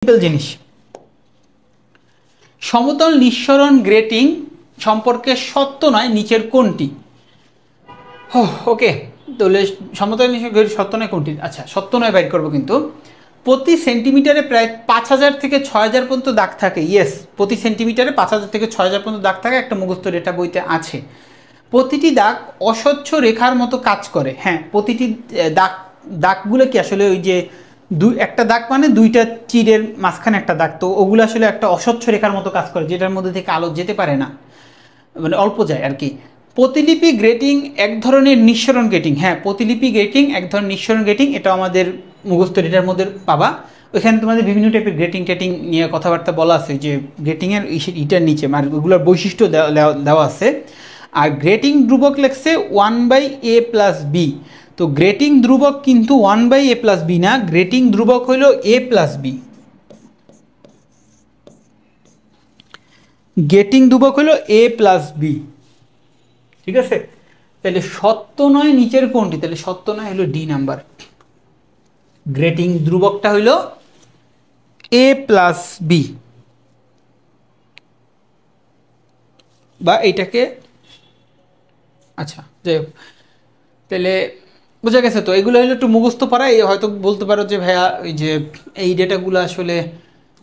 Simple জিনিস। সমতল নিঃসরণ গ্রেটিং সম্পর্কে সত্য নয় নিচের কোনটি? ওকে, তাহলে সমতল নিঃসরণ গ্রেটিং সত্য নয় কোনটি? আচ্ছা, সত্য নয় বাইর করবো, কিন্তু প্রতি সেন্টিমিটারে প্রায় 5000 থেকে 6000 পর্যন্ত দাগ থাকে। ইয়েস, প্রতি সেন্টিমিটারে 5000 থেকে 6000 পর্যন্ত দাগ থাকে, একটা মুখস্থ ডেটা বইতে আছে। প্রতিটি দাগ অস্বচ্ছ রেখার মতো কাজ করে। হ্যাঁ, প্রতিটি দাগগুলো কি আসলে ওই যে একটা দাগ মানে দুইটা চিরের মাঝখানে একটা দাগ, তো ওগুলো আসলে একটা অস্বচ্ছ রেখার মতো কাজ করে, যেটার মধ্যে থেকে আলো যেতে পারে না, মানে অল্প যায় আর কি। প্রতিলিপি গ্রেটিং এক ধরনের নিঃসরণ গ্রেটিং। হ্যাঁ, প্রতিলিপি গ্রেটিং এক ধরনের নিঃসরণ গ্রেটিং, এটা আমাদের মুখস্থ ডেটার মধ্যে পাবা। ওইখানে তোমাদের বিভিন্ন টাইপের গ্রেটিং টেটিং নিয়ে কথাবার্তা বলা আছে, যে গ্রেটিংয়ের ইটার নিচে মানে ওগুলোর বৈশিষ্ট্য দেওয়া আছে। আর গ্রেটিং ধ্রুবক লেখছে 1/a+b। তো গ্রেটিং ধ্রুবক কিন্তু 1/a+b না, গ্রেটিং ধ্রুবক হইল a+b। গ্রেটিং ধ্রুবক হইল a+b, ঠিক আছে? তাহলে সত্য নয় নিচের কোনটি? তাহলে সত্য নয় হলো ডি নাম্বার। গ্রেটিং ধ্রুবকটা হইল a+b, বা এইটাকে, আচ্ছা যাই হোক, তাহলে বোঝা গেছে তো। এগুলো হলো একটু মুখস্থ পারা। হয়তো বলতে পারো যে ভাইয়া ওই যে এই ডেটাগুলো আসলে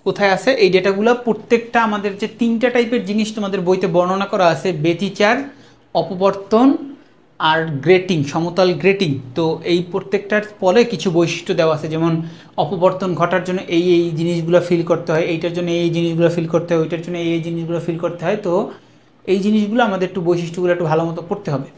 কোথায় আছে? এই ডেটাগুলো প্রত্যেকটা আমাদের যে 3টা টাইপের জিনিস তোমাদের বইতে বর্ণনা করা আছে, ব্যতিচার, অপবর্তন আর গ্রেটিং, সমতল গ্রেটিং। তো এই প্রত্যেকটার ফলে কিছু বৈশিষ্ট্য দেওয়া আছে, যেমন অপবর্তন ঘটার জন্য এই এই জিনিসগুলো ফিল করতে হয়, এইটার জন্য এই জিনিসগুলো ফিল করতে হয়, ওইটার জন্য এই জিনিসগুলো ফিল করতে হয়। তো এই জিনিসগুলো আমাদের একটু বৈশিষ্ট্যগুলো একটু ভালো মতো পড়তে হবে।